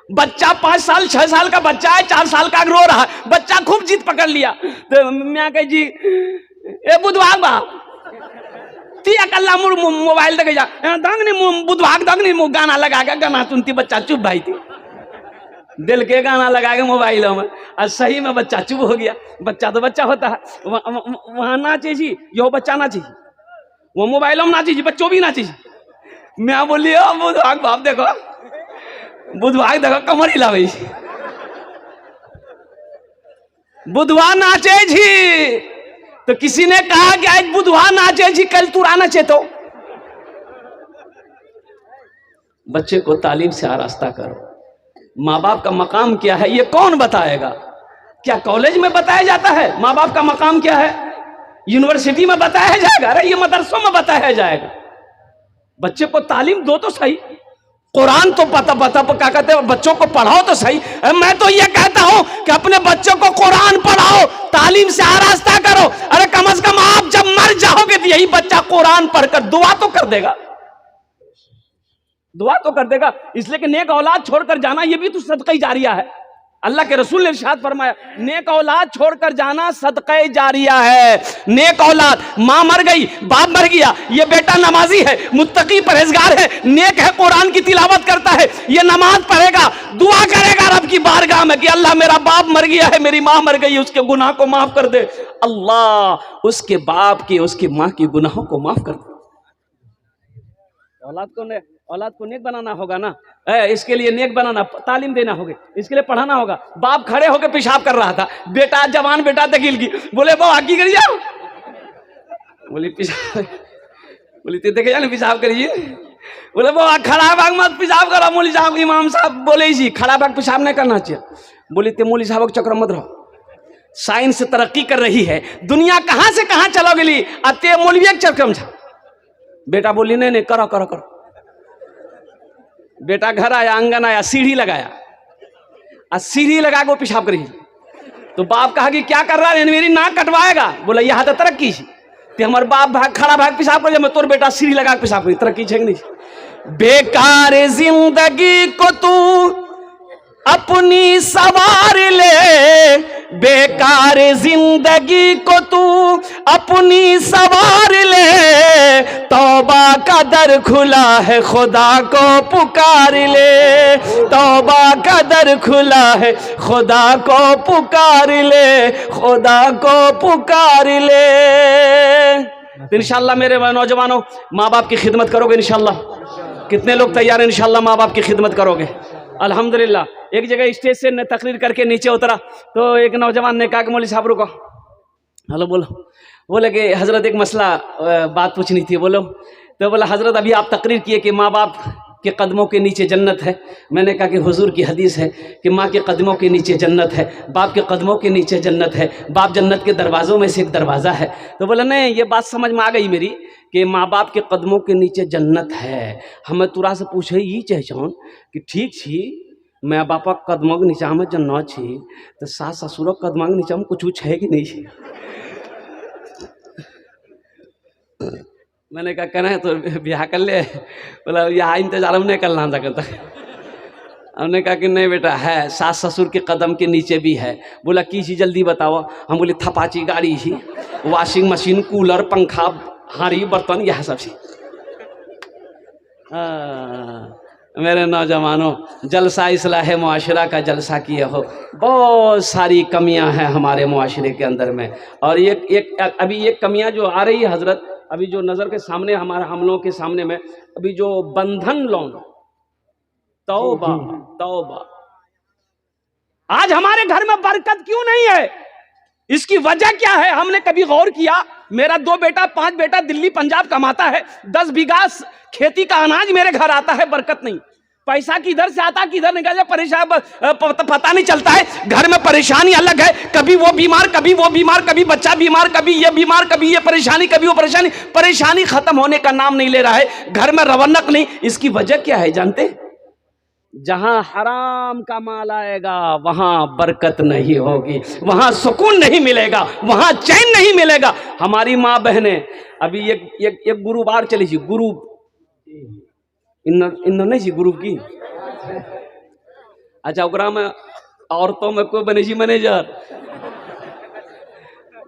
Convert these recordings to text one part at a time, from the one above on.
बच्चा 5 साल 6 साल का बच्चा है, 4 साल का रो रहा है, बच्चा खूब जिद पकड़ लिया। तो मैं कही जी ए बुधवार बा ती अकल्ला मुड़ मोबाइल देखे जा दंग ने बुधवार दंग ने गाना लगा के गाना सुनती, बच्चा चुप भाई थी, दिल के गाना लगा के मोबाइलों में, और सही में बच्चा चुप हो गया। बच्चा तो बच्चा होता है, वहां नाचे जी, यो बच्चा नाचे, वो मोबाइलों में नाचे जी, बच्चों भी नाचे जी। मैं बोली बुधवार बाप देखो, बुधवार देखो कमर हिलावे, बुधवार नाचे जी। तो किसी ने कहा कि आज बुधवार नाचे जी, कल तू नाचे। तो बच्चे को तालीम से आरास्ता करो। माँ बाप का मकाम क्या है ये कौन बताएगा? क्या कॉलेज में बताया जाता है माँ बाप का मकाम क्या है? यूनिवर्सिटी में बताया जाएगा? अरे ये मदरसों में बताया जाएगा। बच्चे को तालीम दो तो सही, कुरान तो पता क्या कहते हैं, बच्चों को पढ़ाओ तो सही। मैं तो ये कहता हूं कि अपने बच्चों को कुरान पढ़ाओ, तालीम से आरास्ता करो। अरे कम से कम आप जब मर जाओगे तो यही बच्चा कुरान पढ़कर दुआ तो कर देगा, दुआ तो कर देगा। इसलिए कि नेक औलाद छोड़कर जाना ये भी तो सदका जारिया है। अल्लाह के रसूल ने इरशाद फरमाया, नेक औलाद छोड़कर जाना सदका जारिया है। नेक औलाद, माँ मर गई, बाप मर गया, ये बेटा नमाजी है, मुत्तकी परहेजगार है, नेक है, कुरान की तिलावत करता है, ये नमाज पढ़ेगा, दुआ करेगा रब की बारगाह में कि अल्लाह मेरा बाप मर गया है, मेरी माँ मर गई, उसके गुनाह को माफ कर दे। अल्लाह उसके बाप के, उसकी माँ के गुनाहों को माफ कर दे। औलाद को नेक बनाना होगा ना, इसके लिए नेक बनाना, तालीम देना होगा, इसके लिए पढ़ाना होगा। बाप खड़े होकर पेशाब कर रहा था, बेटा जवान बेटा दकील की बोले वो आगे करिए, बोली पेशाब, बोली देखे जाने पेशाब करिए, बोले वो खड़ा भाग मत पेशाब करो। मौली साहब इमाम साहब बोले जी खड़ा भाग पेशाब नहीं करना चाहिए। बोली ते मौली साहब चक्र मत रहो, साइंस तरक्की कर रही है, दुनिया कहां से कहां चलो गई, अते मौलवी चक्र में। बेटा बोली नहीं नहीं करो करो करो। बेटा घर आया, आंगन आया, सीढ़ी लगाया, और सीढ़ी लगा के पेशाब करी। तो बाप कहा कि क्या कर रहा है, मेरी नाक कटवाएगा। बोला यह तो तरक्की थी, हमारे बाप भाग खड़ा भाग पेशाब कर, मैं तोर बेटा सीढ़ी लगा के पेशाब करी, तरक्की है नहीं। बेकार जिंदगी को तू अपनी सवार ले, बेकार जिंदगी को तू अपनी सवार ले, तौबा का दर खुला है खुदा को पुकार ले, तौबा का दर खुला है खुदा को पुकार ले, खुदा को पुकार ले। तो इंशाल्लाह मेरे नौजवानों माँ बाप की खिदमत करोगे इंशाल्लाह? कितने लोग तैयार हैं इंशाल्लाह माँ बाप की खिदमत करोगे? अल्हम्दुलिल्लाह। एक जगह स्टेज से तकरीर करके नीचे उतरा तो एक नौजवान ने कहा कि मौली साहब रुको, हेलो बोलो। बोले कि हजरत एक मसला बात पूछनी थी। बोलो। तो बोला हजरत अभी आप तकरीर किए कि माँ बाप के कदमों के नीचे जन्नत है। मैंने कहा कि हुजूर की हदीस है कि माँ के कदमों के नीचे जन्नत है, बाप के कदमों के नीचे जन्नत है, बाप जन्नत के दरवाज़ों में से एक दरवाज़ा है। तो बोला नहीं ये बात समझ में आ गई मेरी कि माँ बाप के कदमों के नीचे जन्नत है। हमें तुरा से पूछे ये चाहन कि ठीक छी माँ बापा कदमों के नीचा में जन्नत छी, तो सास ससुर कदमों के नीचा में कुछ है कि नहीं? मैंने कहा कहना है तो ब्याह कर ले। बोला यहाँ इंतजार हम नहीं करना सकता। हमने कहा कि नहीं बेटा है, सास ससुर के कदम के नीचे भी है। बोला की चीज़ जल्दी बताओ। हम बोले थपाची गाड़ी ही, वॉशिंग मशीन, कूलर, पंखा, हारी बर्तन, यह सब चीज। मेरे नौजवानों जलसा इस्लाह मुआशरा का जलसा किए हो। बहुत सारी कमियां हैं हमारे मुआशरे के अंदर में, और अभी एक कमियां जो आ रही है हजरत, अभी जो नज़र के सामने हमारे हम लोगों के सामने में अभी जो बंधन लोन, तौबा तौबा। आज हमारे घर में बरकत क्यों नहीं है? इसकी वजह क्या है? हमने कभी गौर किया? मेरा 2 बेटा 5 बेटा दिल्ली पंजाब कमाता है, 10 बीघा खेती का अनाज मेरे घर आता है, बरकत नहीं। पैसा किधर से आता किधर निकल जाए परेशान पता नहीं चलता है। घर में परेशानी अलग है, कभी वो बीमार कभी वो बीमार, कभी बच्चा बीमार कभी ये बीमार, कभी ये परेशानी कभी वो परेशानी। परेशानी खत्म होने का नाम नहीं ले रहा है, घर में रौनक नहीं। इसकी वजह क्या है जानते? जहां हराम का माल आएगा वहां बरकत नहीं होगी, वहां सुकून नहीं मिलेगा, वहां चैन नहीं मिलेगा। हमारी माँ बहनें अभी एक गुरुवार चली थी, गुरु इन नहीं थी गुरु की, अच्छा ओकरा में औरतों में कोई बने छी मैनेजर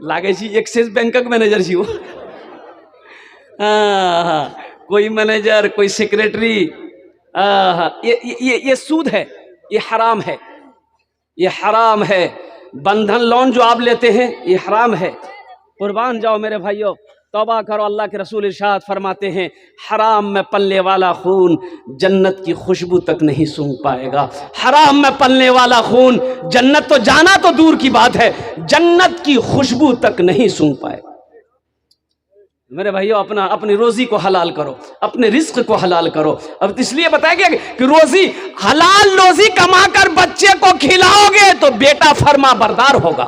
लागे छी एक्सिस बैंकक मैनेजर छी वो। हाँ, कोई मैनेजर कोई सेक्रेटरी। ये सूद है, ये हराम है, ये हराम है। बंधन लोन जो आप लेते हैं ये हराम है। कुर्बान जाओ मेरे भाइयों, तौबा करो। अल्लाह के रसूल इरशाद फरमाते हैं हराम में पलने वाला खून जन्नत की खुशबू तक नहीं सूंघ पाएगा। हराम में पलने वाला खून जन्नत तो जाना तो दूर की बात है, जन्नत की खुशबू तक नहीं सूंघ पाएगा। मेरे भाइयों अपनी रोजी को हलाल करो, अपने रिस्क को हलाल करो। अब इसलिए बताया गया कि रोजी हलाल रोजी कमाकर बच्चे को खिलाओगे तो बेटा फर्मा बरदार होगा।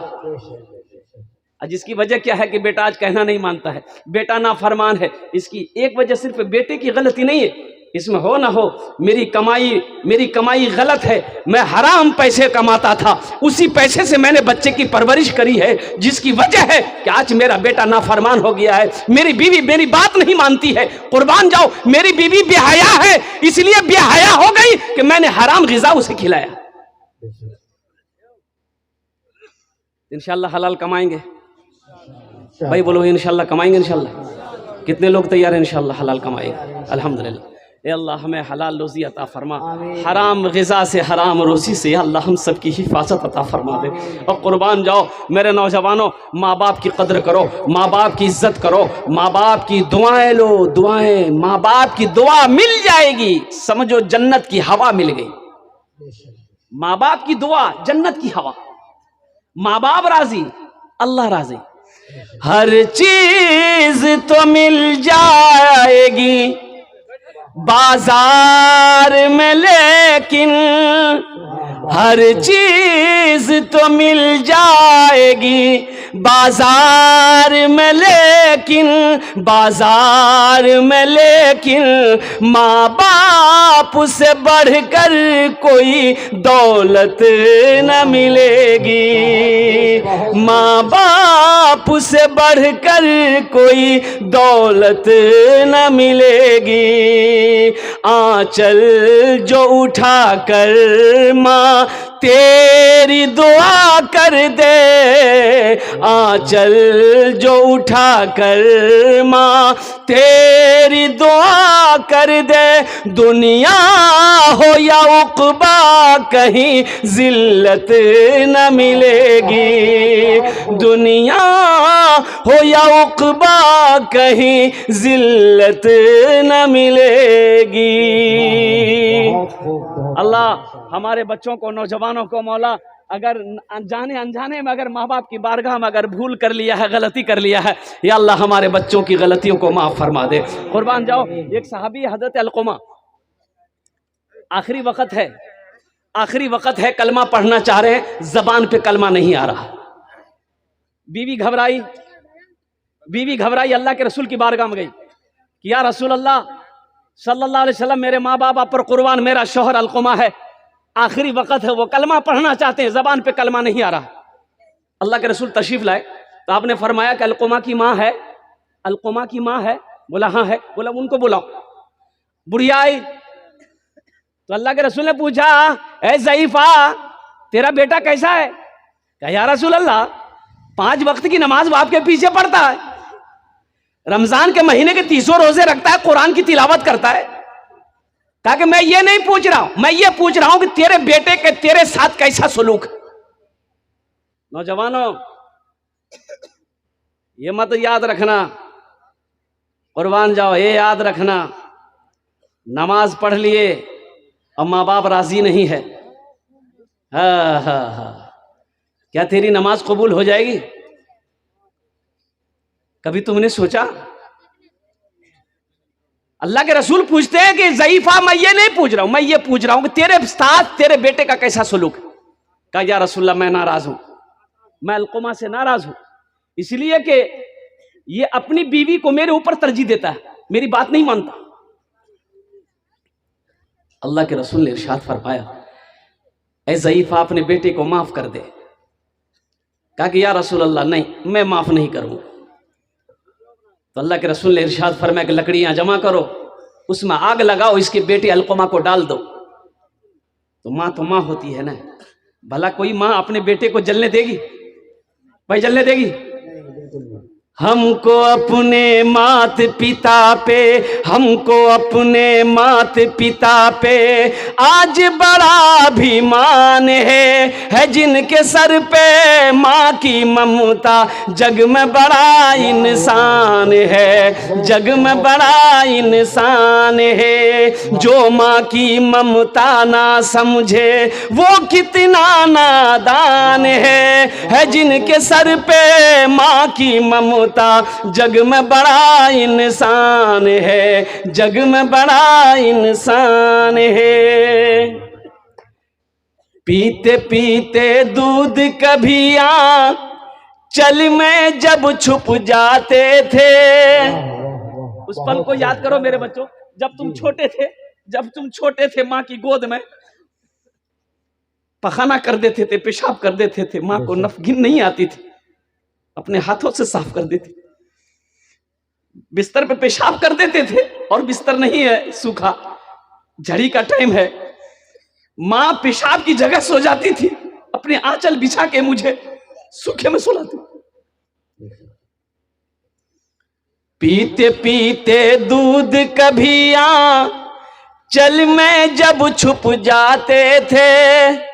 जिसकी वजह क्या है कि बेटा आज कहना नहीं मानता है, बेटा ना फरमान है। इसकी एक वजह सिर्फ बेटे की गलती नहीं है, इसमें हो ना हो मेरी कमाई गलत है, मैं हराम पैसे कमाता था, उसी पैसे से मैंने बच्चे की परवरिश करी है, जिसकी वजह है कि आज मेरा बेटा नाफरमान हो गया है। मेरी बीवी मेरी बात नहीं मानती है। कुर्बान जाओ, मेरी बीवी बेहया है, इसलिए बेहया हो गई कि मैंने हराम ग़िज़ा उसे खिलाया। इंशाअल्लाह हलाल कमाएंगे भाई, बोलो इंशाअल्लाह कमाएंगे। इंशाअल्लाह कितने लोग तैयार हैं इंशाअल्लाह हलाल कमाएंगे? अल्हम्दुलिल्लाह। ए अल्लाह हमें हलाल रोज़ी अता फरमा, हराम ग़िज़ा से हराम रोज़ी से अल्लाह हम सब की हिफाजत अता फरमा दे। और कुर्बान जाओ मेरे नौजवानों, माँ बाप की कदर करो, माँ बाप की इज्जत करो, माँ बाप की दुआएं लो। दुआएं, माँ बाप की दुआ मिल जाएगी, समझो जन्नत की हवा मिल गई। माँ बाप की दुआ जन्नत की हवा, माँ बाप राजी अल्लाह राजी। हर चीज तो मिल जाएगी बाजार में, लेकिन हर चीज तो मिल जाएगी बाजार में, लेकिन माँ बाप से बढ़कर कोई दौलत न मिलेगी। माँ बाप से बढ़कर कोई दौलत न मिलेगी। आंचल जो उठा कर माँ तेरी दुआ कर दे, आंचल जो उठा कर माँ तेरी दुआ कर दे। दुनिया हो या उक़बा कहीं जिल्लत न मिलेगी। दुनिया हो या उक़बा कहीं जिल्लत न मिलेगी। अल्लाह हमारे बच्चों को, नौजवानों को मौला, अगर जाने अनजाने में अगर माँ बाप की बारगाह में अगर भूल कर लिया है, गलती कर लिया है, या अल्लाह हमारे बच्चों की गलतियों को माफ़ फरमा दे। कुर्बान जाओ, एक सहाबी हज़रत अलक़मा, आखिरी वक़्त है, कलमा पढ़ना चाह रहे हैं, ज़बान पे कलमा नहीं आ रहा। बीवी घबराई, अल्लाह के रसूल की बारगाह में गई कि या रसूल अल्लाह सल्लल्लाहु अलैहि वसल्लम, मेरे माँ बाप आप पर कुर्बान, मेरा शौहर अलक़मा है, आखिरी वक़्त है, वो कलमा पढ़ना चाहते हैं, ज़बान पे कलमा नहीं आ रहा। अल्लाह के रसूल तशरीफ़ लाए तो आपने फरमाया कि अलक़मा की माँ है, अलक़मा की माँ है। बोला हाँ है। बोला उनको बुलाओ। बुढ़िया आई तो अल्लाह के रसूल ने पूछा, ए ज़ईफ़ा, तेरा बेटा कैसा है? कहा या रसूल अल्लाह, 5 वक्त की नमाज बाप के पीछे पढ़ता है, रमजान के महीने के 30 रोजे रखता है, कुरान की तिलावत करता है। कहा कि मैं ये नहीं पूछ रहा हूं, मैं ये पूछ रहा हूं कि तेरे बेटे के तेरे साथ कैसा सलूक। नौजवानों ये मत याद रखना, कुर्बान जाओ, ये याद रखना, नमाज पढ़ लिए और माँ बाप राजी नहीं है, क्या तेरी नमाज कबूल हो जाएगी? कभी तुमने सोचा? अल्लाह के रसूल पूछते हैं कि ज़ईफ़ा, मैं ये नहीं पूछ रहा हूं, मैं ये पूछ रहा हूं कि तेरे साथ तेरे बेटे का कैसा सलूक। कहा या रसूलल्लाह, मैं नाराज हूं, मैं अलक़मा से नाराज हूं, इसलिए कि ये अपनी बीवी को मेरे ऊपर तरजीह देता है, मेरी बात नहीं मानता। अल्लाह के रसूल ने इरशाद फरमाया, ऐ ज़ईफ़ा, अपने बेटे को माफ कर दे। कहा कि या रसूल अल्लाह, नहीं, मैं माफ नहीं करूंगा। तो अल्लाह के रसूल ने इरशाद फरमाया कि लकड़ियां जमा करो, उसमें आग लगाओ, इसके बेटे अलक़मा को डाल दो। तो माँ होती है ना। भला कोई माँ अपने बेटे को जलने देगी? भाई जलने देगी? हमको अपने मात पिता पे, हमको अपने मात पिता पे आज बड़ा अभिमान है जिनके सर पे माँ की ममता जग में बड़ा इंसान है, जग में बड़ा इंसान है। जो माँ की ममता ना समझे वो कितना नादान है जिनके सर पे माँ की ममता जग में बड़ा इंसान है, जग में बड़ा इंसान है। पीते पीते दूध कभी चल में जब छुप जाते थे। उस पल को याद करो मेरे बच्चों, जब तुम छोटे थे, जब तुम छोटे थे माँ की गोद में पखाना कर देते थे, पेशाब कर देते थे, माँ को नफगिन नहीं आती थी, अपने हाथों से साफ कर देते, बिस्तर पे पेशाब कर देते थे और बिस्तर नहीं है, सूखा झड़ी का टाइम है, माँ पेशाब की जगह सो जाती थी, अपने आंचल बिछा के मुझे सूखे में सुलाती। पीते पीते दूध कभी चल में जब छुप जाते थे,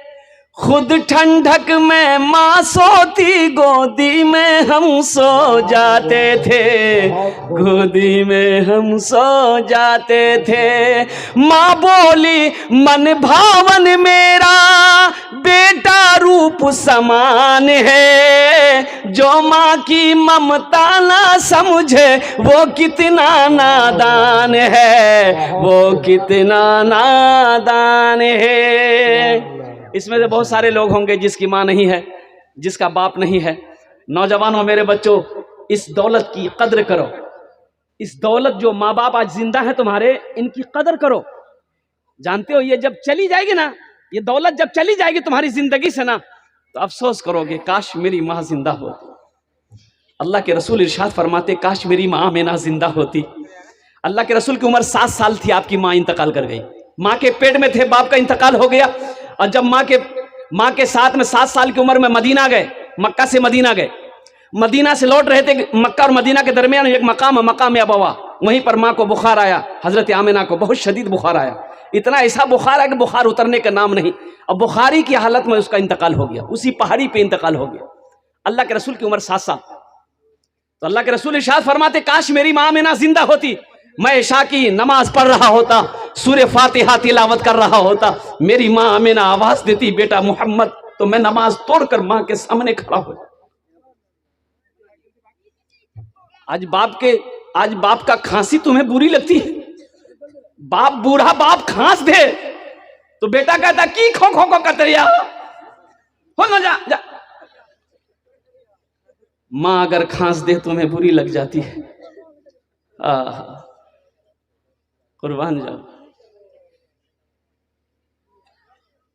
खुद ठंडक में माँ सोती, गोदी में हम सो जाते थे, गोदी में हम सो जाते थे। माँ बोली मन भावन मेरा बेटा रूप समान है, जो माँ की ममता ना समझे वो कितना नादान है, वो कितना नादान है। इसमें से बहुत सारे लोग होंगे जिसकी माँ नहीं है, जिसका बाप नहीं है। नौजवानों, मेरे बच्चों, इस दौलत की कदर करो। इस दौलत जो माँ बाप आज जिंदा है तुम्हारे, इनकी कदर करो। जानते हो ये जब चली जाएगी ना, ये दौलत जब चली जाएगी तुम्हारी जिंदगी से ना, तो अफसोस करोगे काश मेरी माँ जिंदा होती। अल्लाह के रसूल इरशाद फरमाते काश मेरी माँ आमिना जिंदा होती। अल्लाह के रसूल की उम्र 7 साल थी, आपकी माँ इंतकाल कर गई। माँ के पेट में थे, बाप का इंतकाल हो गया। और जब माँ के साथ में 7 साल की उम्र में मदीना गए, मक्का से मदीना गए, मदीना से लौट रहे थे, मक्का और मदीना के दरमियान एक मकाम है, मकाम अबवा, वहीं पर माँ को बुखार आया, हजरत आमिना को बहुत शदीद बुखार आया। इतना ऐसा बुखार है कि बुखार उतरने का नाम नहीं, अब बुखारी की हालत में उसका इंतकाल हो गया, उसी पहाड़ी पे इंतकाल हो गया। अल्लाह के रसूल की उम्र 7 साल। तो अल्लाह के रसूल इरशाद फरमाते काश मेरी माँ आमिना जिंदा होती, मैं इशा की नमाज पढ़ रहा होता, सूरह फातिहा तिलावत कर रहा होता, मेरी माँ आमिना आवाज देती बेटा मोहम्मद, तो मैं नमाज तोड़कर माँ के सामने खड़ा हो जाता। आज बाप का खांसी तुम्हें बुरी लगती है? बाप बूढ़ा बाप खांस दे तो बेटा कहता की खो खो खो करते रहिया हो ना, जा। माँ अगर खांस दे तुम्हें बुरी लग जाती है। कुर्बान जाओ।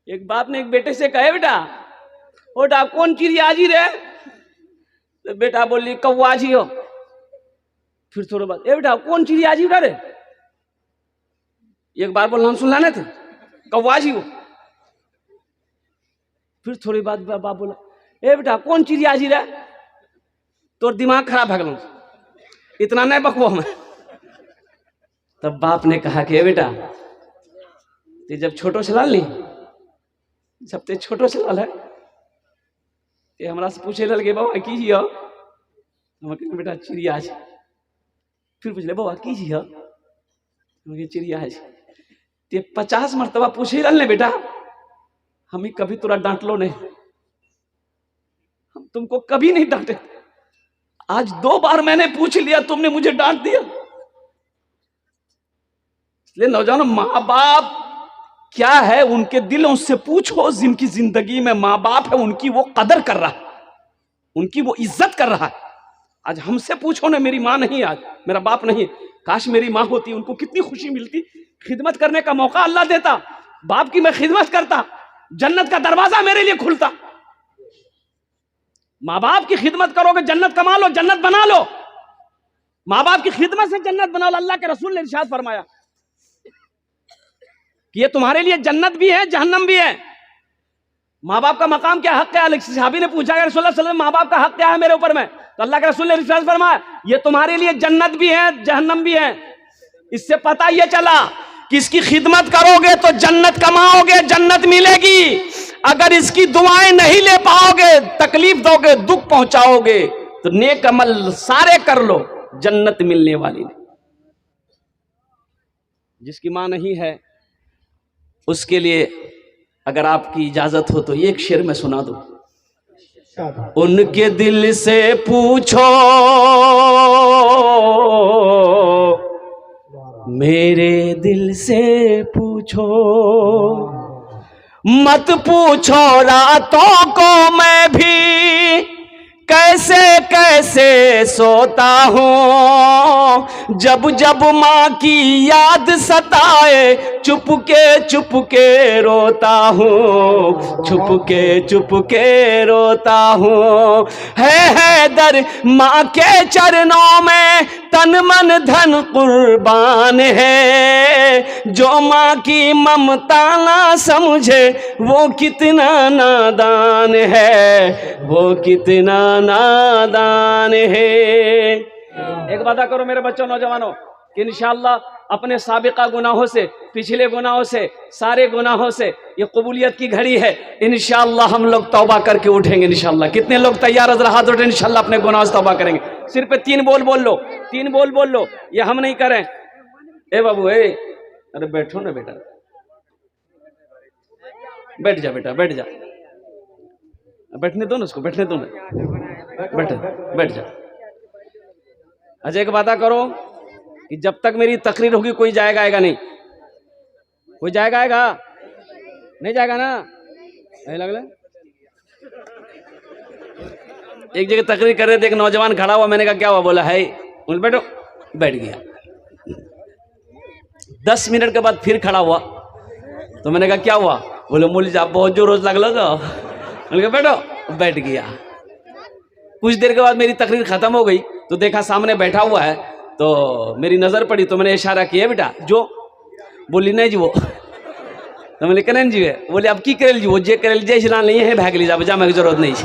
एक बाप ने एक बेटे से कहे बेटा ओटा कौन चिड़िया जी रे? तो बेटा बोली कौवा जी हो। फिर थोड़ा बाद ए बेटा कौन चिड़िया जी रे? एक बार बोल हम सुनाने थे कौवा जी हो। फिर थोड़ी बात बाप बोला ए बेटा कौन चिड़िया जी रे? तो दिमाग खराब है गया, इतना नहीं बकवो हमें। तब बाप ने कहा कि बेटा ते जब छोटो चलाल नहीं, जब ते छोटो चलाल है ते हमरा से पूछे लगे बाबा की जी हो? हम कहे बेटा चिड़िया है। फिर पूछ ले बाबा की जी हो? हम चिड़िया है। ते 50 मरतबा पूछे लल ने बेटा, हमें कभी तुरा डांट लो नहीं, हम तुमको कभी नहीं डांटे। आज 2 बार मैंने पूछ लिया, तुमने मुझे डांट दिया। इसलिए नौजवानों, माँ बाप क्या है उनके दिलों से पूछो, जिनकी जिंदगी में माँ बाप है उनकी वो कदर कर रहा है, उनकी वो इज्जत कर रहा है। आज हमसे पूछो ना, मेरी माँ नहीं, आज मेरा बाप नहीं, काश मेरी माँ होती, उनको कितनी खुशी मिलती, खिदमत करने का मौका अल्लाह देता, बाप की मैं खिदमत करता, जन्नत का दरवाजा मेरे लिए खुलता। माँ बाप की खिदमत करोगे जन्नत कमा लो, जन्नत बना लो। माँ बाप की खिदमत से जन्नत बना लो। अल्लाह के रसूल ने इरशाद फरमाया कि ये तुम्हारे लिए जन्नत भी है जहन्नम भी है। माँ बाप का मकाम क्या, हक क्या है? सहाबी ने पूछा कि रसूलुल्लाह सल्लल्लाहु अलैहि वसल्लम माँ बाप का हक क्या है मेरे ऊपर में? तो अल्लाह के रसूल ने इरशाद फरमाया ये तुम्हारे लिए जन्नत भी है जहन्नम भी है। इससे पता ये चला कि इसकी खिदमत करोगे तो जन्नत कमाओगे, जन्नत मिलेगी। अगर इसकी दुआएं नहीं ले पाओगे, तकलीफ दोगे, दुख पहुंचाओगे, तो नेक अमल सारे कर लो, जन्नत मिलने वाली नहीं। जिसकी मां नहीं है उसके लिए अगर आपकी इजाजत हो तो एक शेर में सुना दो। उनके दिल से पूछो मेरे दिल से पूछो, मत पूछो रातों को मैं भी कैसे कैसे सोता हूँ, जब जब माँ की याद सताए चुपके रोता हूँ, चुपके रोता हूँ। है दर माँ के चरणों में तन मन धन कुर्बान है, जो माँ की ममता ना समझे वो कितना नादान है, वो कितना नादान है। एक वादा करो मेरे बच्चों नौजवानों कि इंशाअल्लाह अपने साबिका गुनाहों से, पिछले गुनाहों से, सारे गुनाहों से ये कबूलियत की घड़ी है। इंशाअल्लाह हम लोग तौबा करके उठेंगे इंशाअल्लाह। कितने लोग तैयार हजर हाथ उठे इंशाअल्लाह अपने गुनाहों से तौबा करेंगे। सिर पे 3 बोल बोल लो, 3 बोल बोल लो, ये हम नहीं करें। ए बाबू ए, अरे बैठो ना बेटा, बैठ जा बेटा, बैठ जा, बैठने दो ना उसको, बैठने दो ना, बैठ जा। अच्छा एक वादा करो कि जब तक मेरी तकरीर होगी कोई जाएगा आएगा नहीं, कोई जाएगा आएगा नहीं, जाएगा ना? नहीं लग रहा? एक जगह तकरीर कर रहे थे, एक नौजवान खड़ा हुआ, मैंने कहा क्या हुआ? बोला है, बोल बैठो, बैठ गया। 10 मिनट के बाद फिर खड़ा हुआ तो मैंने कहा क्या हुआ? बोले मुझे आप बहुत जोर रोज लगल तो, मैंने कहा बैठो, बैठ गया। कुछ देर के बाद मेरी तकरीर खत्म हो गई तो देखा सामने बैठा हुआ है, तो मेरी नजर पड़ी तो मैंने इशारा किया बेटा जो, बोली नहीं जी वो, तो मैंने करें जी है, बोले अब की करेल जी वो, जे करेल जे इसलिए नहीं है भाग लीजिए, जाने की जरूरत नहीं है।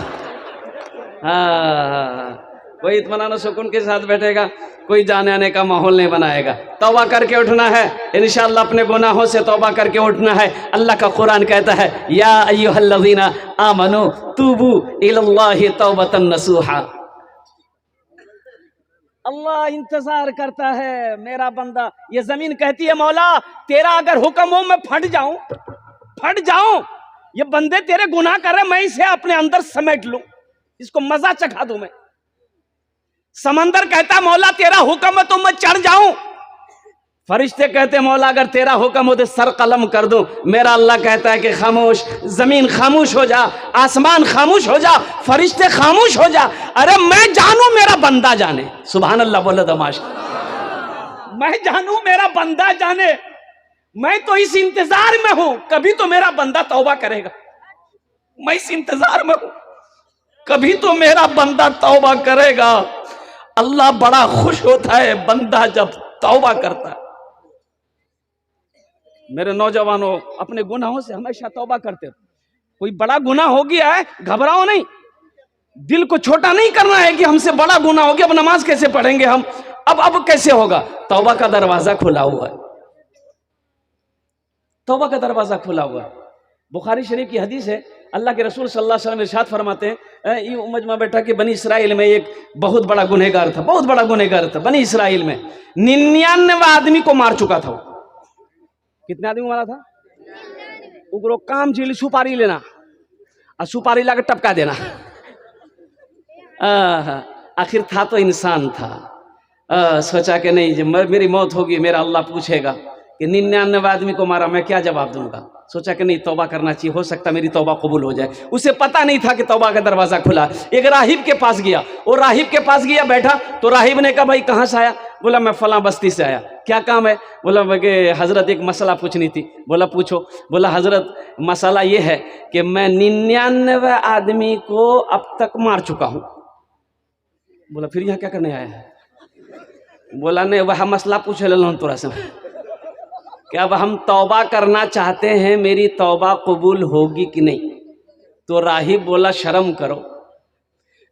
हाँ, कोई इत्मीनान सुकून के साथ बैठेगा, कोई जाने आने का माहौल नहीं बनाएगा। तौबा करके उठना है इंशाअल्लाह, अपने गुनाहों से तौबा करके उठना है। अल्लाह का कुरान कहता है या अय्युहल्लज़ीना आमनू तूबू इलल्लाहि तौबतन नसूहा। अल्लाह इंतजार करता है मेरा बंदा। ये जमीन कहती है मौला तेरा अगर हुक्म हो मैं फट जाऊं। ये बंदे तेरे गुनाह कर रहे, मैं इसे अपने अंदर समेट लूं, इसको मजा चखा दूं मैं। समंदर कहता मौला तेरा हुक्म है तो मैं चढ़ जाऊं। फरिश्ते कहते मौला अगर तेरा हुक्म हो तो सर कलम कर दूं। मेरा अल्लाह कहता है कि खामोश, जमीन खामोश हो जा, आसमान खामोश हो जा, फरिश्ते खामोश हो जा। अरे मैं जानू मेरा बंदा जाने। सुभान अल्लाह बोले दमाश, मैं जानू मेरा बंदा जाने। मैं तो इस इंतजार में हूं कभी तो मेरा बंदा तौबा करेगा। मैं इस इंतजार में हूं कभी तो मेरा बंदा तौबा करेगा। अल्लाह बड़ा खुश होता है बंदा जब तौबा करता है। मेरे नौजवानों अपने गुनाहों से हमेशा तौबा करते रहो। कोई बड़ा गुनाह हो गया है घबराओ नहीं, दिल को छोटा नहीं करना है कि हमसे बड़ा गुनाह हो गया, अब नमाज कैसे पढ़ेंगे हम, अब कैसे होगा। तौबा का दरवाजा खुला हुआ है, तौबा का दरवाजा खुला हुआ है। बुखारी शरीफ की हदीस है, अल्लाह के रसूल सल्लल्लाहु अलैहि वसल्लम इरशाद फरमाते हैं ये उम्मत में बैठा कि बनी इसराइल में एक बहुत बड़ा गुनहगार था, बहुत बड़ा गुनहगार था। बनी इसराइल में 99 आदमी को मार चुका था। कितने आदमी मारा था? उगरो काम झील सुपारी लेना और सुपारी लाकर टपका देना। आखिर था तो इंसान था। सोचा कि नहीं जब मेरी मौत होगी मेरा अल्लाह पूछेगा कि 99 आदमी को मारा, मैं क्या जवाब दूंगा। सोचा कि नहीं तौबा करना चाहिए, हो सकता मेरी तौबा कबूल हो जाए। उसे पता नहीं था कि तौबा का दरवाजा खुला। एक राहिब के पास गया, वो राहिब के पास गया बैठा तो राहिब ने कहा भाई कहाँ से आया? बोला मैं फलां बस्ती से आया। क्या काम है? बोला कि हजरत एक मसला पूछनी थी। बोला पूछो। बोला हजरत मसला ये है कि मैं 99 आदमी को अब तक मार चुका हूँ। बोला फिर यहाँ क्या करने आया है? बोला नहीं वह मसला पूछ ले तोरा से। कि अब हम तौबा करना चाहते हैं, मेरी तौबा कबूल होगी कि नहीं। तो राहिब बोला शर्म करो,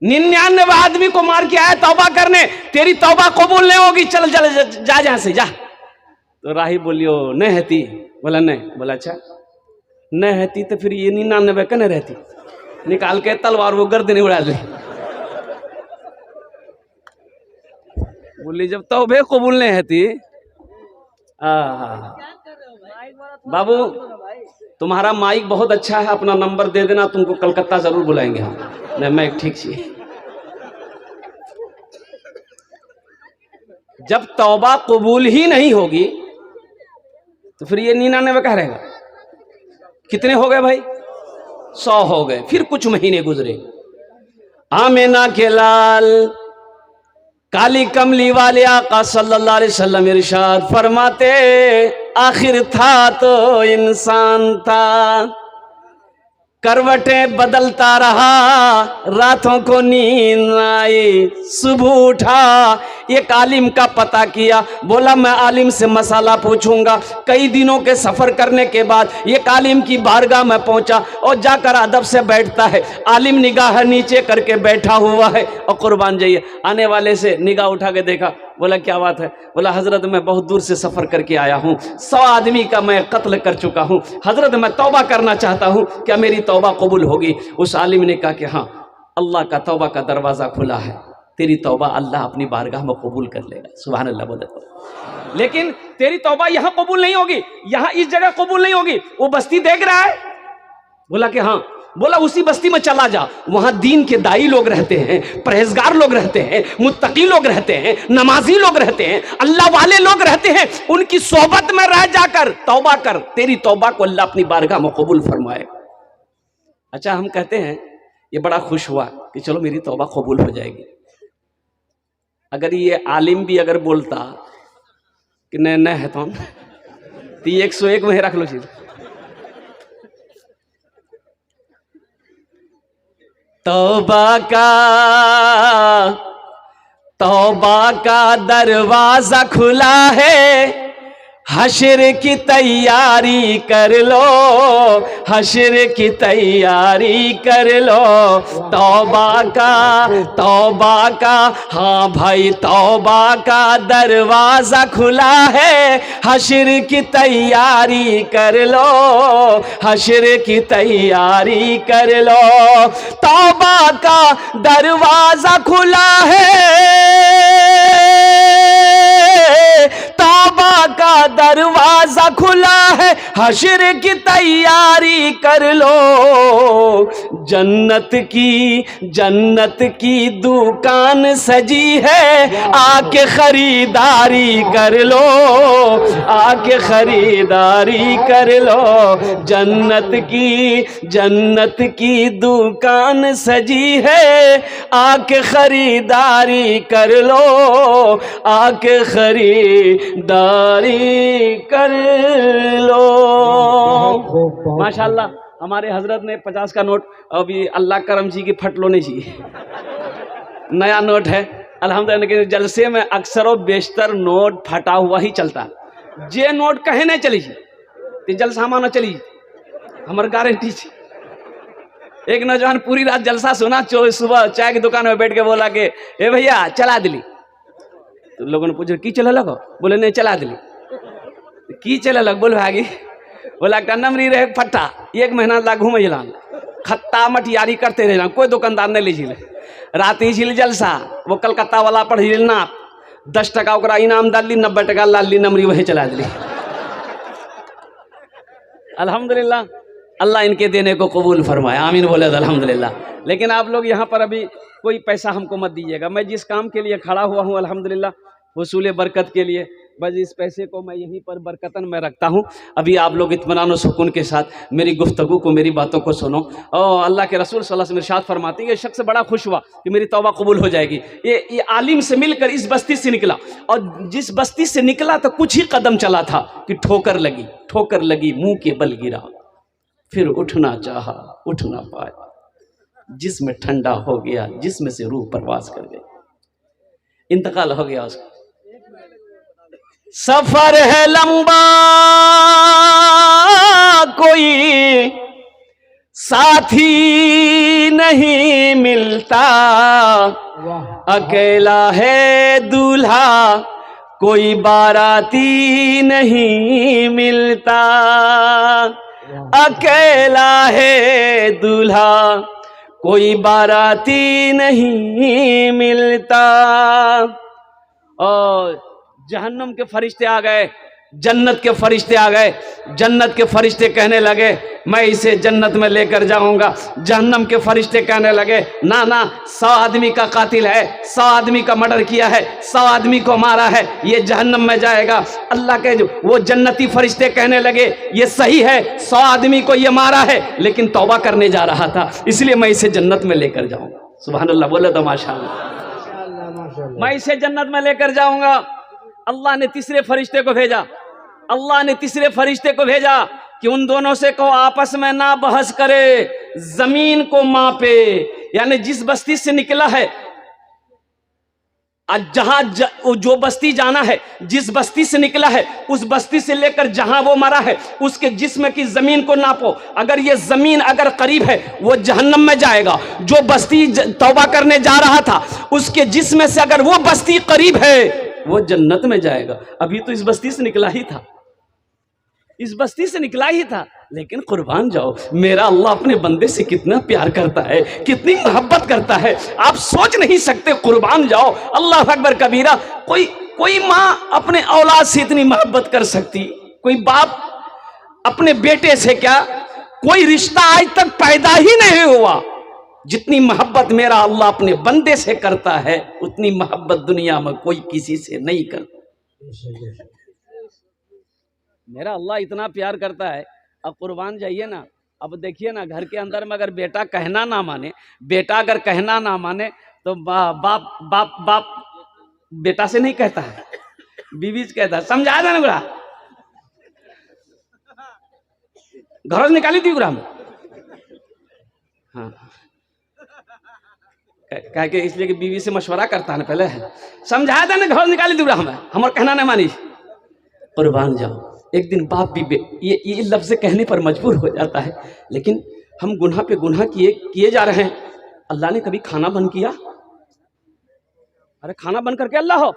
99 आदमी को मार के आया तौबा करने, तेरी तौबा कबूल नहीं होगी, चल चल जा जहां से जा। तो राहिब बोलियो नहीं रहती, बोला नहीं। बोला अच्छा नहीं रहती तो फिर ये 99 कने रहती, निकाल के तलवार वो गर्दन उड़ा ली। बोली जब तौबे कबूल नहीं रहती। बाबू तुम्हारा माइक बहुत अच्छा है, अपना नंबर दे देना, तुमको कलकत्ता जरूर बुलाएंगे हम। नहीं मैं ठीक सी। जब तौबा कबूल ही नहीं होगी तो फिर ये 99 कह रहेगा। कितने हो गए भाई? 100 हो गए। फिर कुछ महीने गुजरे, आमिना के लाल काली कमली वाले आका सल्लल्लाहु अलैहि वसल्लम इरशाद फरमाते, आखिर था तो इंसान था, करवटें बदलता रहा, रातों को नींद आई, सुबह उठा, एक आलिम का पता किया, बोला मैं आलिम से मसाला पूछूंगा। कई दिनों के सफर करने के बाद एक आलिम की बारगाह में पहुंचा और जाकर अदब से बैठता है। आलिम निगाह नीचे करके बैठा हुआ है और कुर्बान जाइए आने वाले से निगाह उठा के देखा, बोला क्या बात है? बोला हजरत मैं बहुत दूर से सफर करके आया हूँ, 100 आदमी का मैं कत्ल कर चुका हूँ, हजरत मैं तौबा करना चाहता हूँ, क्या मेरी तौबा कबूल होगी? उस आलिम ने कहा कि हाँ, अल्लाह का तौबा का दरवाज़ा खुला है, तेरी तौबा अल्लाह अपनी बारगाह में कबूल कर लेगा। सुभान अल्लाह बोले तो। लेकिन तेरी तौबा यहाँ कबूल नहीं होगी, यहाँ इस जगह कबूल नहीं होगी। वो बस्ती देख रहा है? बोला कि हाँ। बोला उसी बस्ती में चला जा, वहां दीन के दाई लोग रहते हैं, परहेजगार लोग रहते हैं, मुत्तकी लोग रहते हैं, नमाजी लोग रहते हैं, अल्लाह वाले लोग रहते हैं, उनकी सोहबत में रह जाकर तौबा कर, तेरी तौबा को अल्लाह अपनी बारगाह में कबूल फरमाए। अच्छा हम कहते हैं ये बड़ा खुश हुआ कि चलो मेरी तौबा कबूल हो जाएगी। अगर ये आलिम भी अगर बोलता कि नहीं नहीं है तो 101 में रख लो चीज। तौबा का दरवाजा खुला है, हश्र की तैयारी कर लो, हश्र की तैयारी कर लो। तौबा का हाँ भाई तौबा का दरवाजा खुला है, हश्र की तैयारी कर लो, हश्र की तैयारी कर लो। तौबा का दरवाजा खुला है, तौबा का दरवाजा खुला है, हश्र की तैयारी कर लो। जन्नत की दुकान सजी है, आके खरीदारी कर लो, आके खरीदारी कर लो। जन्नत की दुकान सजी है, आके खरीदारी कर लो, आके खरीदारी कर लो। माशाल्लाह हमारे हजरत ने 50 का नोट अभी अल्लाह करम जी की फट लो नहीं चाहिए, नया नोट है अल्हम्दुलिल्लाह। जलसे में अक्सर और बेशतर नोट फटा हुआ ही चलता, जे नोट कहे नहीं चली तो जलसा माना चली, हमार गारंटी थी। एक नौजवान पूरी रात जलसा सुना, सुबह चाय की दुकान में बैठ के बोला कि ए भैया चला दिली। तो लोगों ने पूछा की चला लगो? बोले नहीं चला दिली। की चला लग? बोल भागी। बोला नमरी रहे फट्टा, 1 महीना ला घूम खत्ता मटियारी करते रहे, कोई दुकानदार नहीं लीजिए। रात ही झील जलसा, वो कलकत्ता वाला पढ़ ना 10 टका ओकरा इनाम डाली, 90 टका लाली नमरी वही चला दिली। अल्हम्दुलिल्लाह अल्लाह इनके देने को कबूल फरमाए, आमीन बोले अल्हम्दुलिल्लाह। लेकिन आप लोग यहाँ पर अभी कोई पैसा हमको मत दीजिएगा, मैं जिस काम के लिए खड़ा हुआ हूँ अल्हम्दुलिल्लाह वसूल बरकत के लिए, बस इस पैसे को मैं यहीं पर बरकतन में रखता हूँ। अभी आप लोग इत्मीनान और सुकून के साथ मेरी गुफ्तगू को, मेरी बातों को सुनो। और अल्लाह के रसूल सल्लल्लाहु अलैहि वसल्लम इरशाद फरमाते हैं, ये शख्स बड़ा खुश हुआ कि मेरी तौबा कबूल हो जाएगी। ये आलिम से मिलकर इस बस्ती से निकला, और जिस बस्ती से निकला तो कुछ ही कदम चला था कि ठोकर लगी, मुंह के बल गिरा, फिर उठना चाहा, उठ ना पाया, जिस्म ठंडा हो गया, जिस्म से रूह परवास कर गई, इंतकाल हो गया उसका। सफर है लंबा, कोई साथी नहीं मिलता, अकेला है दूल्हा कोई बाराती नहीं मिलता, अकेला है दूल्हा कोई बाराती नहीं मिलता। और जहन्नम के फरिश्ते आ गए, जन्नत के फरिश्ते आ गए। जन्नत के फरिश्ते कहने लगे मैं इसे जन्नत में लेकर जाऊंगा। जहन्नम के फरिश्ते कहने लगे ना ना, 100 आदमी का कातिल है, 100 आदमी का मर्डर किया है, 100 आदमी को मारा है, ये जहन्नम में जाएगा। अल्लाह के वो जन्नती फरिश्ते कहने लगे ये सही है, 100 आदमी को ये मारा है, लेकिन तौबा करने जा रहा था, इसलिए मैं इसे जन्नत में लेकर जाऊंगा। सुभान अल्लाह, बोले तो माशाअल्लाह। मैं इसे जन्नत में लेकर जाऊंगा। अल्लाह ने तीसरे फरिश्ते को भेजा, अल्लाह ने तीसरे फरिश्ते को भेजा कि उन दोनों से कहो आपस में ना बहस करे, जमीन को मापे। यानी जिस बस्ती से निकला है, जहां जो बस्ती जाना है, जिस बस्ती से निकला है उस बस्ती से लेकर जहां वो मरा है उसके जिस्म की जमीन को नापो। अगर ये जमीन अगर करीब है वो जहन्नम में जाएगा। जो बस्ती तौबा करने जा रहा था उसके जिस्म से अगर वो बस्ती करीब है वो जन्नत में जाएगा। अभी तो इस बस्ती से निकला ही था, इस बस्ती से निकला ही था, लेकिन कुर्बान जाओ, मेरा अल्लाह अपने बंदे से कितना प्यार करता है, कितनी मोहब्बत करता है, आप सोच नहीं सकते। कुर्बान जाओ, अल्लाह अकबर कबीरा। कोई माँ अपने औलाद से इतनी मोहब्बत कर सकती, कोई बाप अपने बेटे से, क्या कोई रिश्ता आज तक पैदा ही नहीं हुआ। जितनी मोहब्बत मेरा अल्लाह अपने बंदे से करता है उतनी मोहब्बत दुनिया में कोई किसी से नहीं करता। मेरा अल्लाह इतना प्यार करता है। अब कुर्बान जाइए ना, अब देखिए ना, घर के अंदर में अगर बेटा कहना ना माने, बेटा अगर कहना ना माने तो बाप बाप बाप बेटा से नहीं कहता है, बीवी से कहता है। समझा था ना गुरा, घर से निकाली थी गुरा में। हाँ, कह के इसलिए कि बीवी से मशवरा करता है ना, पहले समझाया था ना, घर निकाली थी गुरा में, हमारा कहना नहीं मानी। कुर्बान जाओ, एक दिन बाप भी ये लफ्ज़ कहने पर मजबूर हो जाता है, लेकिन हम गुनाह पे गुनाह किए जा रहे हैं। अल्लाह ने कभी खाना बंद किया? अरे खाना बंद करके अल्लाह हो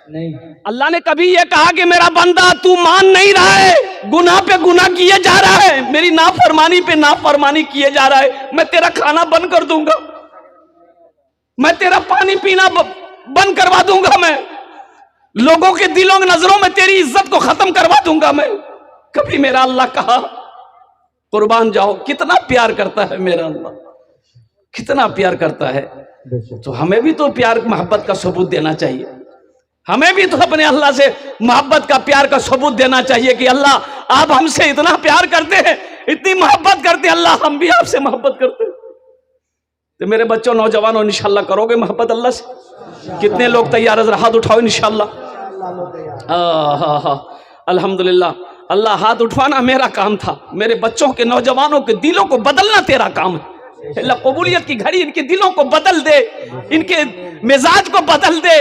नहीं। अल्लाह ने कभी ये कहा कि मेरा बंदा तू मान नहीं रहा है, गुनाह पे गुनाह किए जा रहा है, मेरी नाफरमानी पे नाफरमानी किए जा रहा है, मैं तेरा खाना बंद कर दूंगा, मैं तेरा पानी पीना बंद करवा दूंगा, मैं लोगों के दिलों नजरों में तेरी इज्जत को खत्म करवा दूंगा मैं? कभी मेरा अल्लाह कहा? कुर्बान जाओ, कितना प्यार करता है मेरा अल्लाह, कितना प्यार करता है। तो हमें भी तो प्यार मोहब्बत का सबूत देना चाहिए, हमें भी तो अपने अल्लाह से मोहब्बत का प्यार का सबूत देना चाहिए कि अल्लाह आप हमसे इतना प्यार करते हैं, इतनी मोहब्बत करते हैं, अल्लाह हम भी आपसे मोहब्बत करते हैं। तो मेरे बच्चों, नौजवानों, इंशाल्लाह करोगे मोहब्बत अल्लाह से? कितने लोग तैयार है? हाथ उठाओ इंशाल्लाह। अल्हम्दुलिल्लाह। अल्लाह, हाथ उठवाना मेरा काम था, मेरे बच्चों के, नौजवानों के दिलों को बदलना तेरा काम है। अल्लाह कबूलियत की घड़ी इनके दिलों को बदल दे, इनके मिजाज को बदल दे।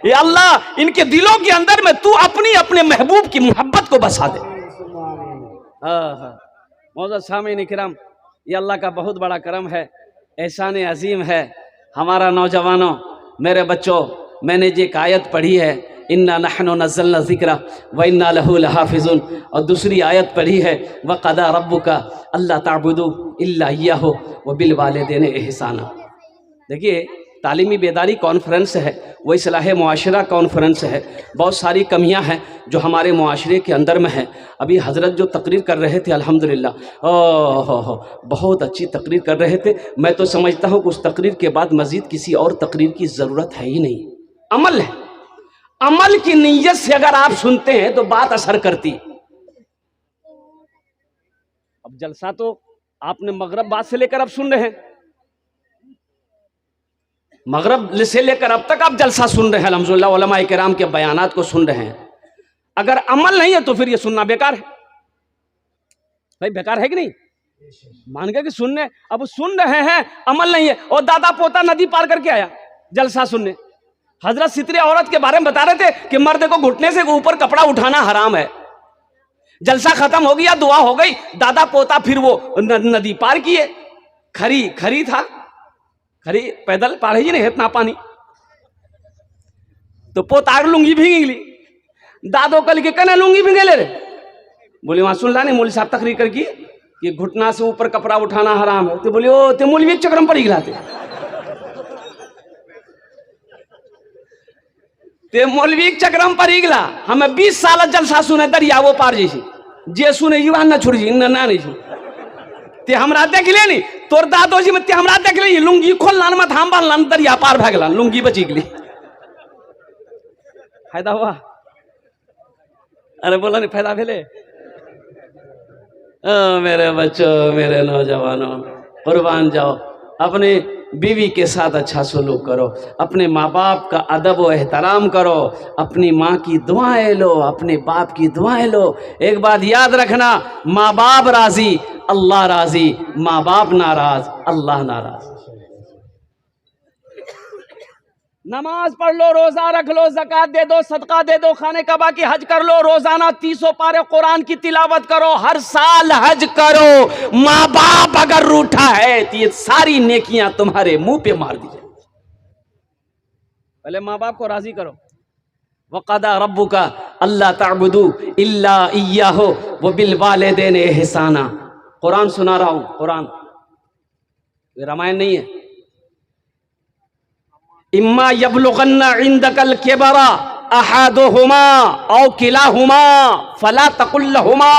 ये अल्लाह इनके दिलों के अंदर में तू अपने महबूब की मोहब्बत को बसा दे। मौजूद सामीन किराम, ये अल्लाह का बहुत बड़ा करम है, एहसान अजीम है। हमारा नौजवानों, मेरे बच्चों, मैंने जो एक आयत पढ़ी है, इन्ना नहनु नज़्ज़लना ज़िक्रा व इन्ना लहू लहाफ़िज़ून, और दूसरी आयत पढ़ी है व क़दा रब्बुका अल्ला ताबुदू इल्ला इय्याहु व बिल वालिदैनि इहसाना। देखिए, तालीमी बेदारी कॉन्फ्रेंस है, वो इस्लाह मुआशरा कॉन्फ्रेंस है। बहुत सारी कमियां हैं जो हमारे मुआशरे के अंदर में है। अभी हज़रत जो तकरीर कर रहे थे, अल्हम्दुलिल्लाह, बहुत अच्छी तकरीर कर रहे थे। मैं तो समझता हूँ कि उस तकरीर के बाद मज़ीद किसी और तकरीर की ज़रूरत है ही नहीं। अमल है, अमल की नीयत से अगर आप सुनते हैं तो बात असर करती। अब जलसा तो आपने मगरब बाद से लेकर अब सुन रहे हैं, मगरब से लेकर अब तक आप जलसा सुन रहे हैं, अल्हम्दुलिल्लाह, उलमाए किराम के बयानात को सुन रहे हैं। अगर अमल नहीं है तो फिर ये सुनना बेकार है। भाई बेकार है कि नहीं? मान गए कि सुनने, अब सुन रहे हैं, अमल नहीं है। और दादा पोता नदी पार करके आया जलसा सुनने, हजरत सितरे औरत के बारे में बता रहे थे कि मर्द को घुटने से ऊपर कपड़ा उठाना हराम है। जलसा खत्म हो गया, दुआ हो गई, दादा पोता फिर वो नदी पार किए। खरी था, खरी पैदल पार ही नहीं इतना पानी, तो पोतार लुंगी भींग ली। दादो कल के कने लुंगी भींगे ले रे, बोले वहां सुन ला नहीं, मौलवी साहब तकरीर कर की कि घुटना से ऊपर कपड़ा उठाना हराम है। तो बोले ओ ते मौलवी चक्रम पड़ी गिलाते, ते मौलवी चक्रम पर गिला। हमें 20 साल जलसा सुने दरिया वो पार जैसी जे सुने युवा न छोड़ जी ना नहीं ते हमरा देख ले नहीं, तोर दादो जी में ते हमरा देख ले, लुंगी खोल लान मत हम बाल लान दरिया पार भाग लान, लुंगी बची गली। फायदा हुआ? अरे बोला नहीं फायदा भेले? मेरे बच्चों, मेरे नौजवानों, कुर्बान जाओ, अपने बीवी के साथ अच्छा सलूक करो, अपने माँ बाप का अदब व एहतराम करो, अपनी माँ की दुआएं लो, अपने बाप की दुआएं लो। एक बात याद रखना, माँ बाप राजी अल्लाह राजी, माँ बाप नाराज अल्लाह नाराज। नमाज पढ़ लो, रोजा रख लो, ज़कात दे दो, सदका दे दो, खाने कबा की हज कर लो, रोजाना 300 पारे कुरान की तिलावत करो, हर साल हज करो। माँ बाप अगर रूठा है तो ये सारी नेकियां तुम्हारे मुंह पे मार दी जाए। पहले माँ बाप को राजी करो। वक़दा रब्बुका अल्ला ताबुदू इल्ला इय्याहु व बिल वालिदैन इहसाना। कुरान सुना रहा हूं, कुरान, ये रामायण नहीं है। इम्मा यबलुगन्ना इंदकल किबरा अहादुहुमा औ किलाहुमा फला तकुल लहुमा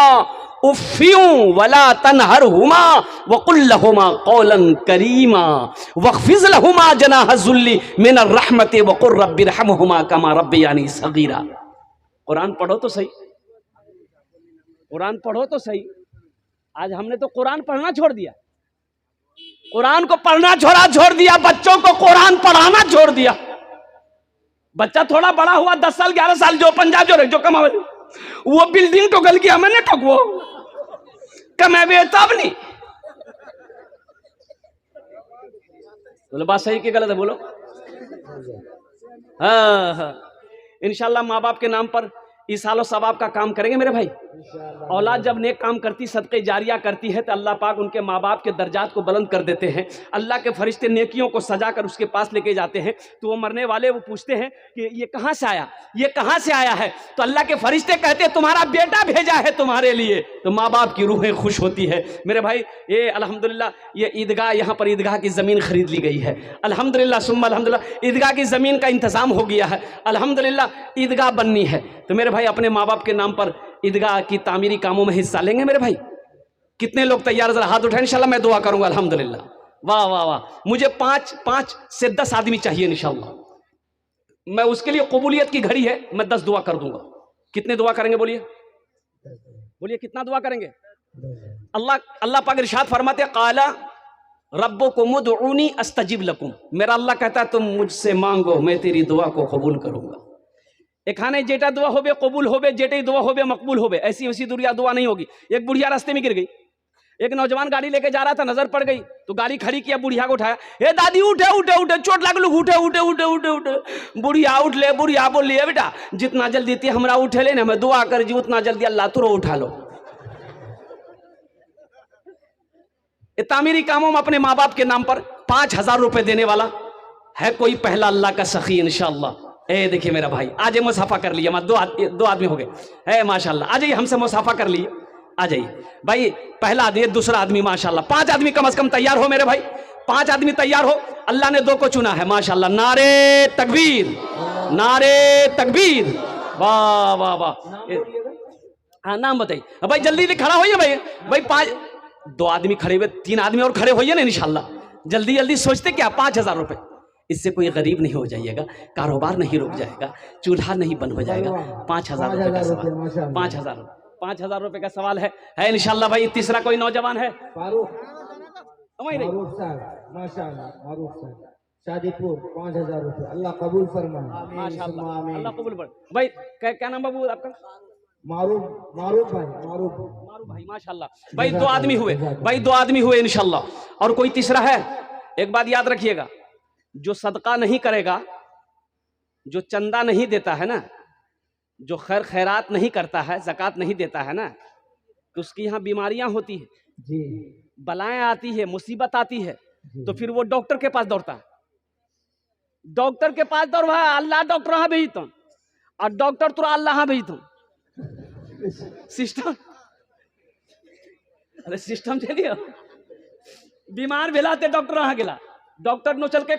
उफ़्फियु वला तनहरहुमा वकुल लहुमा कौलन करीमा वख़्फ़िज़ लहुमा जनाह ज़ुल्ली मिनर रहमति वक़ुल रब्बिरहमहुमा कमा रब्बियानी सगीरा। कुरान पढ़ो तो सही, कुरान पढ़ो तो सही। आज हमने तो कुरान पढ़ना छोड़ दिया, कुरान को पढ़ना छोड़ दिया, बच्चों को कुरान पढ़ाना छोड़ दिया। बच्चा थोड़ा बड़ा हुआ, 10 साल 11 साल, जो पंजाब जो कमा वो बिल्डिंग ठोकल किया, मैंने ठोकवो कमेबे तब नहीं। बोलो बात सही कि गलत है? बोलो। हाँ, इंशाल्लाह माँ बाप के नाम पर ईसालो सवाब का काम करेंगे मेरे भाई। औलाद जब नेक काम करती, सदक़े जारिया करती है, तो अल्लाह पाक उनके माँ बाप के दर्जात को बुलंद कर देते हैं। अल्लाह के फरिश्ते नेकियों को सजा कर उसके पास लेके जाते हैं। तो वो मरने वाले वो पूछते हैं कि ये कहाँ से आया, ये कहाँ से आया है? तो अल्लाह के फरिश्ते कहते हैं तुम्हारा बेटा भेजा है तुम्हारे लिए। तो माँ बाप की रूहें खुश होती है मेरे भाई। ये अल्हम्दुलिल्लाह, ये ईदगाह, यहाँ पर ईदगाह की ज़मीन खरीद ली गई है। अल्हम्दुलिल्लाह सुम्मा अल्हम्दुलिल्लाह, ईदगाह की ज़मीन का इंतज़ाम हो गया है। अल्हम्दुलिल्लाह ईदगाह बननी है। तो मेरे भाई अपने माँ बाप के नाम पर ईदगाह की तामीरी कामों में हिस्सा लेंगे मेरे भाई? कितने लोग तैयार? जरा हाथ उठाएं, इंशाल्लाह मैं दुआ करूंगा। अल्हम्दुलिल्लाह, वाह वाह वाह। मुझे 5 से 10 आदमी चाहिए इंशाल्लाह। मैं उसके लिए कबूलियत की घड़ी है, मैं 10 दुआ कर दूंगा। कितने दुआ करेंगे? बोलिए बोलिए, कितना दुआ करेंगे? अल्लाह पाक इरशाद फरमाते, काला रब्बुकुम उदऊनी अस्तजिब लकुम। मेरा अल्लाह कहता है तुम मुझसे मांगो, मैं तेरी दुआ को कबूल करूंगा। एखाने जेटा दुआ होबे कबूल होबे, जेटे दुआ होबे मकबूल होबे। ऐसी वैसी दुआ नहीं होगी। एक बुढ़िया रास्ते में गिर गई, एक नौजवान गाड़ी लेके जा रहा था, नजर पड़ गई तो गाड़ी खड़ी किया, बुढ़िया को उठाया, हे दादी उठे उठे उठे, चोट लागल, उठे उठे उठे उठे उठे। बुढ़िया उठ ले, बुढ़िया बोल लिया, बेटा जितना जल्दी ती हमरा उठे ले ना, मैं दुआ कर जी उतना जल्दी अल्लाह तुरो उठा लो। तामीरी कामों में अपने माँ बाप के नाम पर 5000 रुपए देने वाला है कोई पहला अल्लाह का सखी इंशाअल्लाह। ए देखिए मेरा भाई, आज मुसाफा कर लिया, दो आदमी हो गए है माशाल्लाह। आ जाइए, हमसे मुसाफा कर लिए, आ जाइए भाई। पहला आदमी, दूसरा आदमी, माशाल्लाह 5 आदमी कम से कम तैयार हो मेरे भाई। 5 आदमी तैयार हो। अल्लाह ने 2 को चुना है माशाल्लाह। नारे तकबीर, नारे तकबीर, वाह वाह वाह। हाँ नाम बताइए भाई, जल्दी से खड़ा होइए भाई। भाई 5, 2 आदमी खड़े हुए, 3 आदमी और खड़े होइए ना इंशाल्लाह। जल्दी जल्दी सोचते क्या, 5000 रुपए। इससे कोई गरीब नहीं हो जाइएगा, कारोबार नहीं रुक जाएगा, चूल्हा नहीं बंद हो जाएगा। 5000 रुपए का सवाल, 5000 रुपए का सवाल है इंशाल्लाह भाई। तीसरा कोई नौजवान है? शादीपुर 5000 रुपए, अल्लाह कबूल फरमाए माशाल्लाह, अल्लाह कबूल फरमाए। भाई क्या नाम बाबू आपका? मारूफ भाई माशाल्लाह। भाई 2 आदमी हुए, भाई 2 आदमी हुए इंशाल्लाह। और कोई तीसरा है? एक बात याद रखिएगा, जो सदका नहीं करेगा जो चंदा नहीं देता है ना, जो खैर खैरात नहीं करता है, ज़कात नहीं देता है ना, तो उसकी यहाँ बीमारियां होती है, जी बलाएं आती है, मुसीबत आती है, जी। तो फिर वो डॉक्टर के पास दौड़ता है। डॉक्टर के पास दौड़ भाई, अल्लाह डॉक्टर हाँ भेजता हूँ, और डॉक्टर तुरा अल्लाह हाँ भेजता हूँ। सिस्टम, अरे सिस्टम चलिए, बीमार भेलाते डॉक्टर हाँ गेला, डॉक्टर नो चल के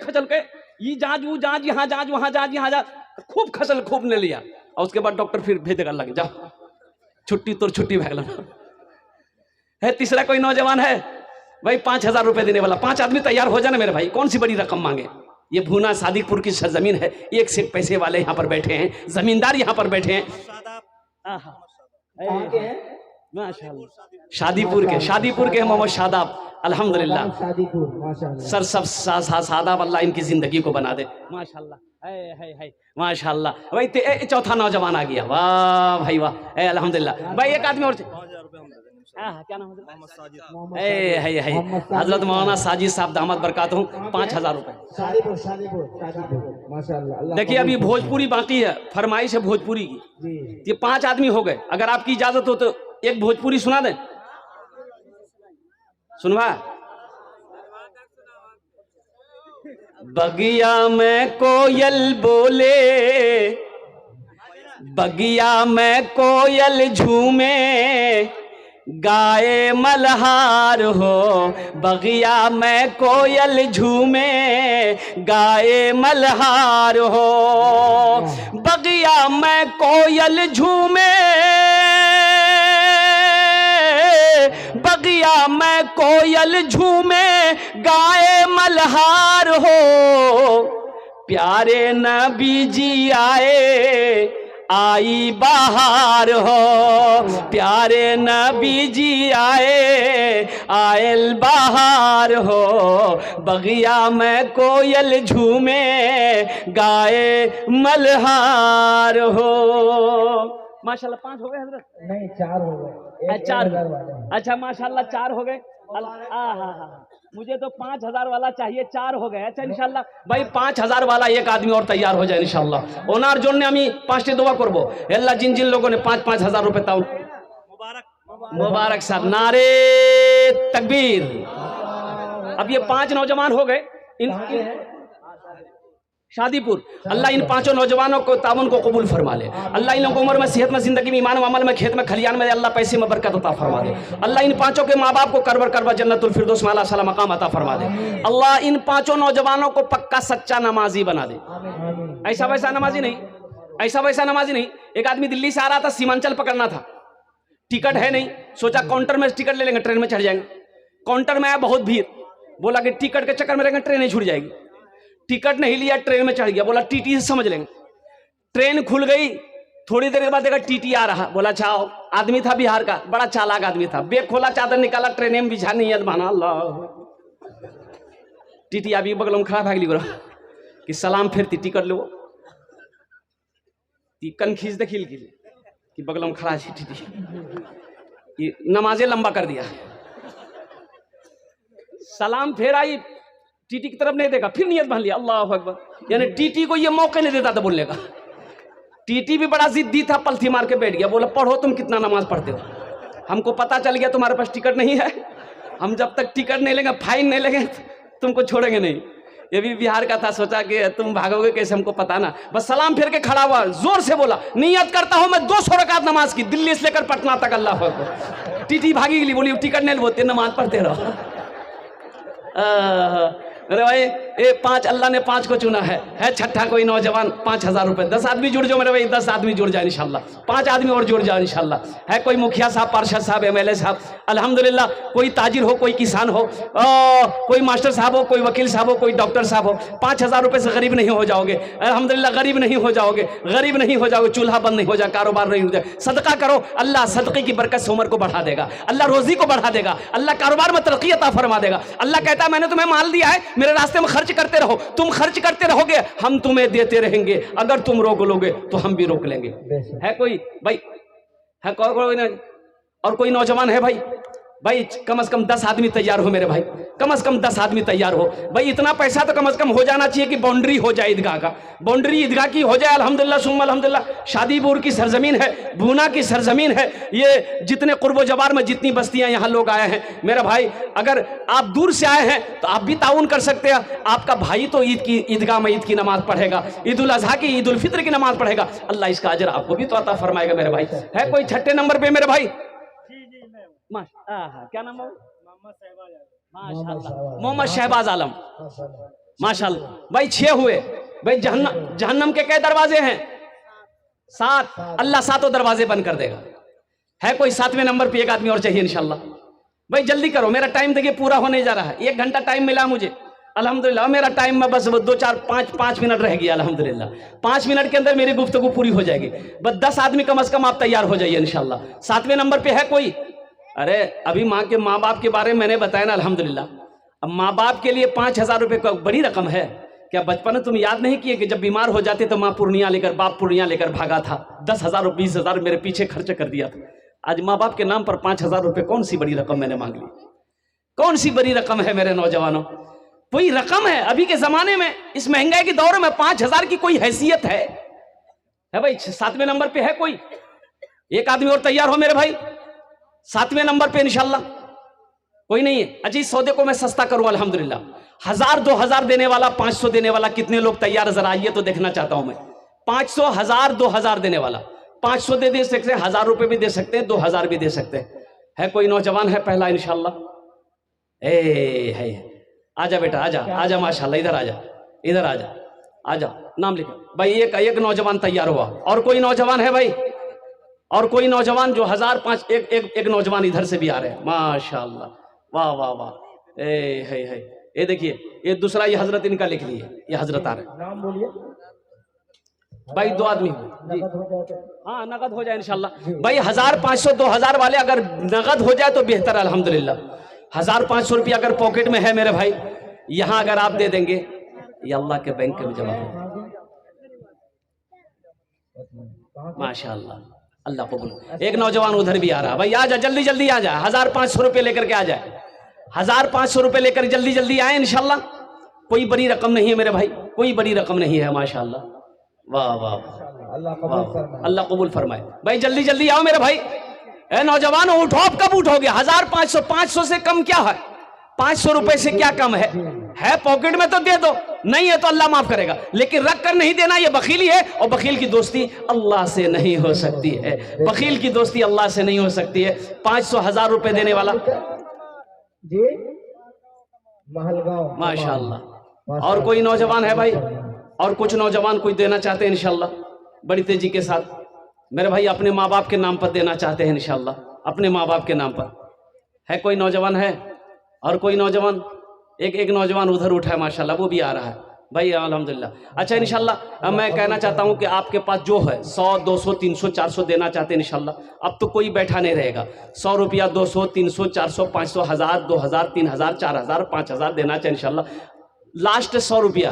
ये जांच वो जांच, यहाँ जांच वहाँ जांच, यहाँ जांच, खूब खसल खूब ने लिया, और उसके बाद डॉक्टर फिर भेजेगा लगे जाओ छुट्टी, तोर छुट्टी भगल है। तीसरा कोई नौजवान है भाई 5,000 रुपए देने वाला, 5 आदमी तैयार हो जाना मेरे भाई, कौन सी बड़ी रकम मांगे। ये भूना सादिकपुर की सरजमीन है, एक से एक पैसे वाले यहाँ पर बैठे हैं, जमींदार यहाँ पर बैठे हैं। कहाँ के हैं? माशाल्लाह शादीपुर के मोहम्मद शादाब, अल्हम्दुलिल्लाह शादीपुर, माशाल्लाह। सर सब सादाब, अल्लाह इनकी जिंदगी को बना दे माशाल्लाह। है माशाल्लाह भाई। चौथा नौजवान आ गया, वाह भाई वाह, अल्हम्दुलिल्लाह भाई। एक आदमी और क्या नाम है? हजरत मौलाना साजिद साहब दामद बरकातहू, 5,000 रुपए। शादीपुर माशाल्लाह। देखिए अभी भोजपुरी बाकी है, फरमाइश है भोजपुरी की। जी ये 5 आदमी हो गए, अगर आपकी इजाजत हो तो एक भोजपुरी सुना दें, सुनवा। बगिया में कोयल बोले, बगिया में कोयल झूमे, गाए मल्हार हो, बगिया में कोयल झूमे, गाए मल्हार हो, बगिया में कोयल झूमे, बगिया में कोयल झूमे, गाए मल्हार हो, प्यारे नबी जी आए, आई बहार हो, प्यारे नबी जी आए, आयल बहार हो, बगिया में कोयल झूमे, गाए मल्हार हो। माशाल्लाह 5 हो गए हजरत? नहीं 4 हो गए। 4, अच्छा माशाल्लाह 4 हो गए। मुझे तो 5,000 वाला चाहिए, 4 हो गए। अच्छा इंशाल्लाह भाई 5,000 वाला एक आदमी और तैयार हो जाए इंशाल्लाह। ओनार जोन ने हमें 5टी दुआ करबो, अल्लाह जिन जिन लोगों ने 5-5 हजार रुपए ताउल मुबारक साहब, नारे तकबीर। अब ये 5 नौजवान हो गए, इन शादीपुर, अल्लाह इन 5 नौजवानों को तावन को कबूल फरमा ले। अल्लाह इन लोगों को उम्र में, सेहत में, जिंदगी में, ईमान में, अमल में, खेत में, खलियान में, अल्लाह पैसे में बरकत अता फरमा दे। अल्लाह इन 5 के माँ बाप को करबर जन्नतुल फिरदौस में अल्लाह सलाम मकाम अता फरमा दे। अल्लाह इन 5 नौजवानों को पक्का सच्चा नमाजी बना दे। ऐसा वैसा नमाजी नहीं, ऐसा वैसा नमाजी नहीं। एक आदमी दिल्ली से आ रहा था, सीमांचल पकड़ना था, टिकट है नहीं, सोचा काउंटर में टिकट ले लेंगे, ट्रेन में चढ़ जाएंगे। काउंटर में आया बहुत भीड़, बोला कि टिकट के चक्कर में रहेंगे ट्रेन नहीं छूट जाएगी। टिकट नहीं लिया, ट्रेन में चढ़ गया, बोला टीटी से समझ लेंगे। ट्रेन खुल गई, थोड़ी देर के बाद देखा टीटी आ रहा, बोला छाओ। आदमी था बिहार का, बड़ा चालाक आदमी था, बेग खोला, चादर निकाला, ट्रेन में बिछा नहीं बना। अल्लाह, टीटी अभी बगल में खड़ा भागली गोरा कि सलाम फिरती टिकट लो, कन खींच दे खिल कि बगल में खड़ा है टीटी। नमाजे लंबा कर दिया, सलाम फेर आई, टीटी की तरफ नहीं देखा, फिर नियत बांध लिया, अल्लाह अकबर। यानी टीटी को ये मौका नहीं देता था बोलने का। टीटी भी बड़ा जिद्दी था, पलथी मार के बैठ गया, बोला पढ़ो तुम कितना नमाज पढ़ते हो, हमको पता चल गया तुम्हारे पास टिकट नहीं है, हम जब तक टिकट नहीं लेंगे, फाइन नहीं लेंगे, तुमको छोड़ेंगे नहीं। ये भी बिहार का था, सोचा कि तुम भागोगे कैसे, हमको पता ना। बस सलाम फिर के खड़ा हुआ, जोर से बोला नियत करता हूं मैं 200 रकात नमाज की, दिल्ली से लेकर पटना तक। अल्लाह अकबर। टीटी भागी गई, बोली टिकट नहीं बोलते, नमाज पढ़ते रहो। अरे भाई ये 5 अल्लाह ने 5 को चुना है छठा कोई नौजवान 5,000 रुपए। 10 आदमी जुड़ जाओ मेरे भाई, 10 आदमी जुड़ जाए इंशाल्लाह, 5 आदमी और जुड़ जाओ इंशाल्लाह। है कोई मुखिया साहब, पार्षद साहब, एमएलए साहब, अल्हम्दुलिल्लाह, कोई ताजिर हो, कोई किसान हो, कोई मास्टर साहब हो, कोई वकील साहब हो, कोई डॉक्टर साहब हो, 5,000 रुपए से गरीब नहीं हो जाओगे, अल्हम्दुलिल्लाह गरीब नहीं हो जाओगे, गरीब नहीं हो जाओगे, चूल्हा बंद नहीं हो जाए, कारोबार नहीं हो जाए। सदका करो, अल्लाह सदक़े की बरकत से उम्र को बढ़ा देगा, अल्लाह रोजी को बढ़ा देगा, अल्लाह कारोबार में तरक्की अता फरमा देगा। अल्लाह कहता है मैंने तुम्हें माल दिया है, मेरे रास्ते में खर्च करते रहो, तुम खर्च करते रहोगे, हम तुम्हें देते रहेंगे, अगर तुम रोक लोगे तो हम भी रोक लेंगे। है कोई भाई, है कोई और कोई नौजवान है भाई, भाई कम से कम 10 आदमी तैयार हो मेरे भाई, कम से कम 10 आदमी तैयार हो भाई। इतना पैसा तो कम से कम हो जाना चाहिए कि बाउंड्री हो जाए ईदगाह का, बाउंड्री ईदगाह की हो जाए। अल्हम्दुलिल्लाह सुम्मा अल्हम्दुलिल्लाह। शादीपुर की सरजमीन है, भूना की सरजमीन है, ये जितने कुर्बो जवार में जितनी बस्तियां यहाँ लोग आए हैं मेरा भाई, अगर आप दूर से आए हैं तो आप भी ताउन कर सकते हैं। आपका भाई तो ईद की ईदगाह में ईद की नमाज पढ़ेगा, ईद उल अजहा की ईद उल फित्र की नमाज पढ़ेगा, अल्लाह इसका अजर आपको भी तो अता फरमाएगा मेरे भाई। है कोई छठे नंबर पे मेरे भाई? क्या नाम है? मोहम्मद शहबाज आलम, माशाल्लाह भाई। 6 हुए भाई। जहन्नम के कई दरवाजे हैं? 7। अल्लाह 7 दरवाजे बंद कर देगा। है कोई 7वें नंबर पे? एक आदमी और चाहिए इंशाल्लाह भाई, जल्दी करो, मेरा टाइम देखिए पूरा होने जा रहा है। 1 घंटा टाइम मिला मुझे अल्हम्दुलिल्लाह। मेरा टाइम में बस 2 4 5 मिनट रह गया अल्हम्दुलिल्लाह। 5 मिनट के अंदर मेरी गुफ्तगू पूरी हो जाएगी। बस 10 आदमी कम से कम आप तैयार हो जाइए इंशाल्लाह। 7वें नंबर पे है कोई? अरे अभी माँ बाप के बारे में मैंने बताया ना अल्हम्दुलिल्लाह। अब माँ बाप के लिए 5000 रुपये का बड़ी रकम है क्या? बचपन में तुम याद नहीं किए कि जब बीमार हो जाते तो माँ पूर्णिया लेकर, बाप पूर्णिया लेकर भागा था, 10,000 20,000 मेरे पीछे खर्च कर दिया था। आज माँ बाप के नाम पर 5000 रुपये कौन सी बड़ी रकम मैंने मांग ली? कौन सी बड़ी रकम है मेरे नौजवानों? कोई रकम है अभी के जमाने में, इस महंगाई के दौर में 5000 की कोई हैसियत है भाई? 7वें नंबर पे है कोई? एक आदमी और तैयार हो मेरे भाई। 7वें नंबर पे इंशाल्लाह कोई नहीं है? अच्छा इस सौदे को मैं सस्ता करूं अल्हम्दुलिल्लाह। 1000 2000 देने वाला, 500 देने वाला, कितने लोग तैयार? जरा आइए तो देखना चाहता हूं मैं। 500 1000 2000 देने वाला, 500 दे सकते हैं, 1000 रुपए भी दे सकते हैं, 2000 भी दे सकते हैं। है कोई नौजवान? है पहला इंशाल्लाह? है, आजा बेटा, आजा माशाल्लाह, इधर आजा, इधर आजा, नाम लिखा भाई। एक नौजवान तैयार हुआ। और कोई नौजवान है भाई? और कोई नौजवान जो 1000 5? एक नौजवान इधर से भी आ रहे हैं माशाल्लाह, वाह वाह वाह। है ये देखिए, ये दूसरा, ये हजरत इनका लिख लिए, ये हजरत आ रहे हैं। नाम बोलिए भाई 2 आदमी जी। हाँ नगद हो जाए इंशाल्लाह भाई। 1000 500 2000 वाले अगर नगद हो जाए तो बेहतर अल्हम्दुलिल्लाह। 1000 500 रुपया अगर पॉकेट में है मेरे भाई, यहां अगर आप दे देंगे, ये अल्लाह के बैंक में जमा हो माशाल्लाह, अल्लाह कबूल। एक नौजवान उधर भी आ रहा भाई, आ जा, जल्दी जल्दी आ जा। 1000 500 रुपये लेकर के आ जाए, 1000 500 रुपये लेकर जल्दी जल्दी आए इंशाल्लाह। कोई बड़ी रकम नहीं है मेरे भाई, कोई बड़ी रकम नहीं है माशाल्लाह। वाह वाह, अल्लाह कबूल फरमाए भाई। जल्दी जल्दी आओ मेरे भाई। ए नौजवान उठो, अब कब उठोगे? 1000 500, 500 से कम क्या है? 500 रुपए से क्या कम है पॉकेट में तो दे दो, नहीं है तो अल्लाह माफ करेगा, लेकिन रख कर नहीं देना, ये बखीली है। और बखील की दोस्ती अल्लाह से नहीं हो सकती है, बखील की दोस्ती अल्लाह से नहीं हो सकती है। 500 1000 रुपए देने वाला जी महलगांव माशाअल्लाह। और कोई नौजवान है भाई? और कुछ नौजवान कोई देना चाहते हैं इंशाल्लाह बड़ी तेजी के साथ मेरे भाई, अपने माँ बाप के नाम पर देना चाहते हैं इंशाल्लाह, अपने माँ बाप के नाम पर। है कोई नौजवान? है और कोई नौजवान? एक नौजवान उधर उठा है माशाल्लाह, वो भी आ रहा है भाई अल्हम्दुलिल्लाह। अच्छा इंशाल्लाह मैं कहना चाहता हूँ कि आपके पास जो है 100 200 300 400 देना चाहते हैं इंशाल्लाह, अब तो कोई बैठा नहीं रहेगा। 100 रुपया 200 300 400 500 1000 2000 3000 4000 5000 देना चाहिए इंशाल्लाह। लास्ट 100 रुपया